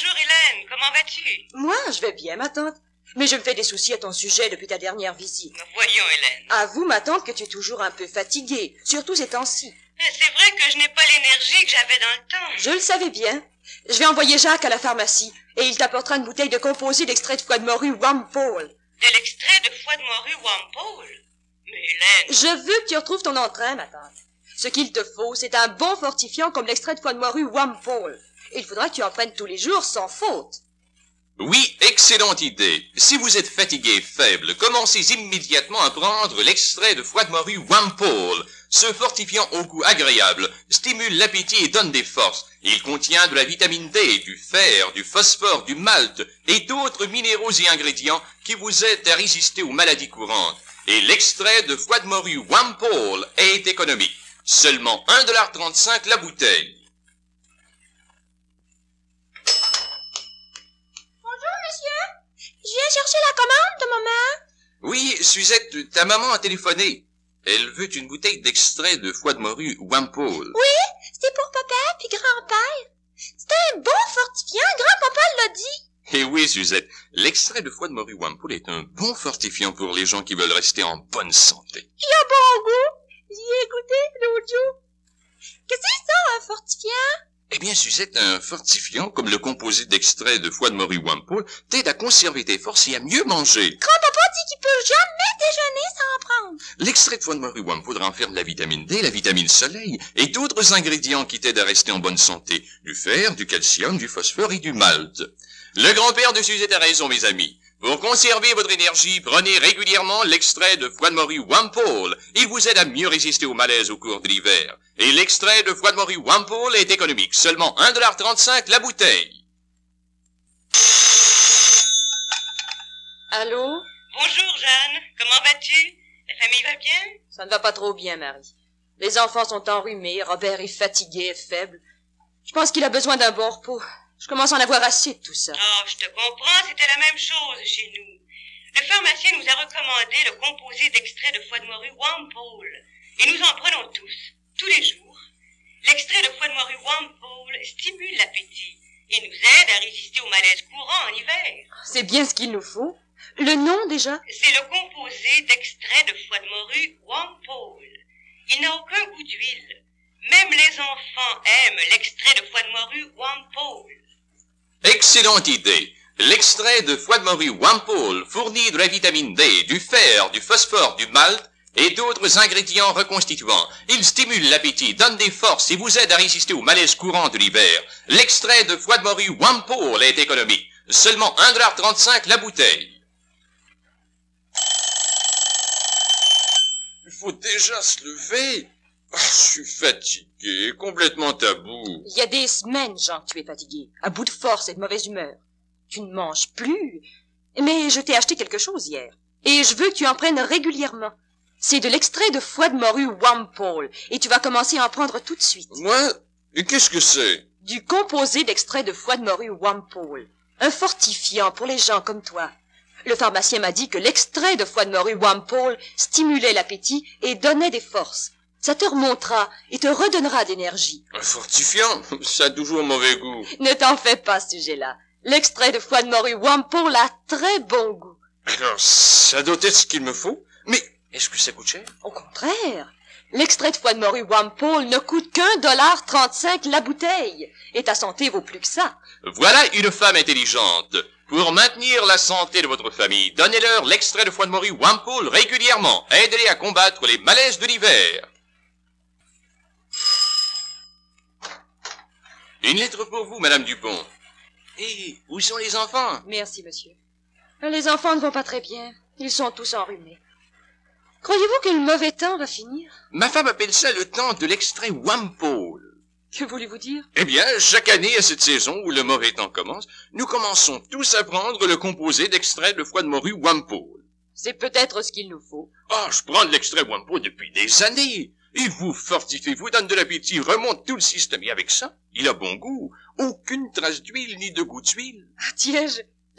Bonjour Hélène, comment vas-tu? Moi, je vais bien, ma tante. Mais je me fais des soucis à ton sujet depuis ta dernière visite. Voyons Hélène. Avoue, ma tante, que tu es toujours un peu fatiguée, surtout ces temps-ci. C'est vrai que je n'ai pas l'énergie que j'avais dans le temps. Je le savais bien. Je vais envoyer Jacques à la pharmacie et il t'apportera une bouteille de composé d'extrait de foie de morue Wampole. De l'extrait de foie de morue Wampole? Mais Hélène... Je veux que tu retrouves ton entrain, ma tante. Ce qu'il te faut, c'est un bon fortifiant comme l'extrait de foie de morue Wampole. Il faudra que tu en prennes tous les jours sans faute. Oui, excellente idée. Si vous êtes fatigué et faible, commencez immédiatement à prendre l'extrait de foie de morue Wampole. Ce fortifiant au goût agréable stimule l'appétit et donne des forces. Il contient de la vitamine D, du fer, du phosphore, du malt et d'autres minéraux et ingrédients qui vous aident à résister aux maladies courantes. Et l'extrait de foie de morue Wampole est économique. Seulement 1,35 $ la bouteille. Je viens chercher la commande de maman. Oui, Suzette, ta maman a téléphoné. Elle veut une bouteille d'extrait de foie de morue Wampole. Oui, c'était pour papa puis grand-père. C'était un bon fortifiant, grand-papa l'a dit. Eh oui, Suzette, l'extrait de foie de morue Wampole est un bon fortifiant pour les gens qui veulent rester en bonne santé. Il a bon goût. J'y ai goûté l'autre jour. Qu'est-ce que c'est ça, un fortifiant? Eh bien, Suzette, un fortifiant, comme le composé d'extrait de foie de morue Wampole, t'aide à conserver tes forces et à mieux manger. Grand-papa dit qu'il peut jamais déjeuner sans en prendre. L'extrait de foie de morue Wampole renferme la vitamine D, la vitamine soleil et d'autres ingrédients qui t'aident à rester en bonne santé. Du fer, du calcium, du phosphore et du malt. Le grand-père de Suzette a raison, mes amis. Pour conserver votre énergie, prenez régulièrement l'extrait de foie de morue Wampole. Il vous aide à mieux résister au malaise au cours de l'hiver. Et l'extrait de foie de morue Wampole est économique, seulement 1,35 $ la bouteille. Allô? Bonjour Jeanne, comment vas-tu? La famille va bien? Ça ne va pas trop bien, Marie. Les enfants sont enrhumés, Robert est fatigué et faible. Je pense qu'il a besoin d'un bon repos. Je commence à en avoir assez de tout ça. Oh, je te comprends, c'était la même chose chez nous. Le pharmacien nous a recommandé le composé d'extrait de foie de morue Wampole. Et nous en prenons tous les jours. L'extrait de foie de morue Wampole stimule l'appétit et nous aide à résister aux malaises courants en hiver. C'est bien ce qu'il nous faut. Le nom, déjà? C'est le composé d'extrait de foie de morue Wampole. Il n'a aucun goût d'huile. Même les enfants aiment l'extrait de foie de morue Wampole. Excellente idée. L'extrait de foie de morue Wampole fournit de la vitamine D, du fer, du phosphore, du malt et d'autres ingrédients reconstituants. Il stimule l'appétit, donne des forces et vous aide à résister aux malaises courants de l'hiver. L'extrait de foie de morue Wampole est économique. Seulement 1,35 $ la bouteille. Il faut déjà se lever. Ah, je suis fatigué, complètement à bout. Il y a des semaines, Jean, que tu es fatigué, à bout de force et de mauvaise humeur. Tu ne manges plus. Mais je t'ai acheté quelque chose hier. Et je veux que tu en prennes régulièrement. C'est de l'extrait de foie de morue Wampole. Et tu vas commencer à en prendre tout de suite. Moi? Et qu'est-ce que c'est? Du composé d'extrait de foie de morue Wampole. Un fortifiant pour les gens comme toi. Le pharmacien m'a dit que l'extrait de foie de morue Wampole stimulait l'appétit et donnait des forces. Ça te remontera et te redonnera d'énergie. Un fortifiant? Ça a toujours mauvais goût. Ne t'en fais pas à ce sujet-là. L'extrait de foie de morue Wampole a très bon goût. Alors, ça doit être ce qu'il me faut. Mais est-ce que ça coûte cher? Au contraire, l'extrait de foie de morue Wampole ne coûte qu'1,35 $ la bouteille. Et ta santé vaut plus que ça. Voilà une femme intelligente. Pour maintenir la santé de votre famille, donnez-leur l'extrait de foie de morue Wampole régulièrement. Aidez-les à combattre les malaises de l'hiver. Une lettre pour vous, Madame Dupont. Et où sont les enfants? Merci, monsieur. Les enfants ne vont pas très bien. Ils sont tous enrhumés. Croyez-vous que le mauvais temps va finir? Ma femme appelle ça le temps de l'extrait Wampole. Que voulez-vous dire? Eh bien, chaque année à cette saison où le mauvais temps commence, nous commençons tous à prendre le composé d'extrait de foie de morue Wampole. C'est peut-être ce qu'il nous faut. Ah, je prends de l'extrait Wampole depuis des années. Il vous fortifie, vous donne de l'appétit, remonte tout le système. Et avec ça, il a bon goût. Aucune trace d'huile ni de goût d'huile. Ah, tiens,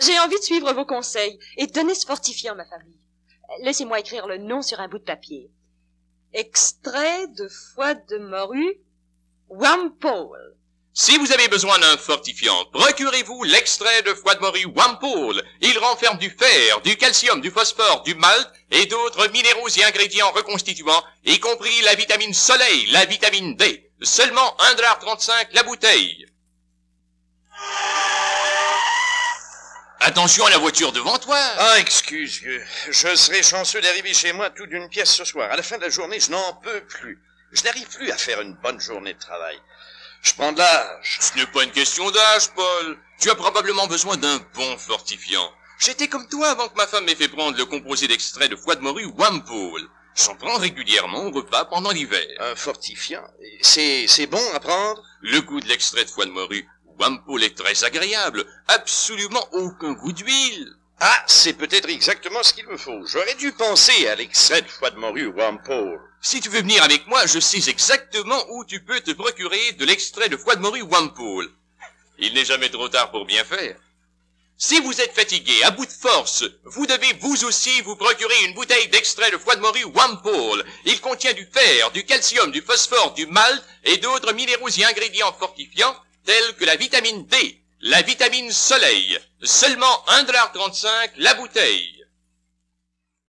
j'ai envie de suivre vos conseils et de donner ce fortifiant à ma famille. Laissez-moi écrire le nom sur un bout de papier. Extrait de foie de morue Wampole. Si vous avez besoin d'un fortifiant, procurez-vous l'extrait de foie de morue Wampole. Il renferme du fer, du calcium, du phosphore, du malt et d'autres minéraux et ingrédients reconstituants, y compris la vitamine soleil, la vitamine D. Seulement 1,35 $ la bouteille. Attention à la voiture devant toi. Ah, excuse, vieux. Je serai chanceux d'arriver chez moi tout d'une pièce ce soir. À la fin de la journée, je n'en peux plus. Je n'arrive plus à faire une bonne journée de travail. Je prends de l'âge. Ce n'est pas une question d'âge, Paul. Tu as probablement besoin d'un bon fortifiant. J'étais comme toi avant que ma femme m'ait fait prendre le composé d'extrait de foie de morue Wampole. J'en prends régulièrement au repas pendant l'hiver. Un fortifiant? C'est bon à prendre? Le goût de l'extrait de foie de morue Wampole est très agréable. Absolument aucun goût d'huile. Ah, c'est peut-être exactement ce qu'il me faut. J'aurais dû penser à l'extrait de foie de morue Wampole. Si tu veux venir avec moi, je sais exactement où tu peux te procurer de l'extrait de foie de morue Wampole. Il n'est jamais trop tard pour bien faire. Si vous êtes fatigué, à bout de force, vous devez vous aussi vous procurer une bouteille d'extrait de foie de morue Wampole. Il contient du fer, du calcium, du phosphore, du malt et d'autres minéraux et ingrédients fortifiants tels que la vitamine D, la vitamine soleil. Seulement 1,35 $ la bouteille.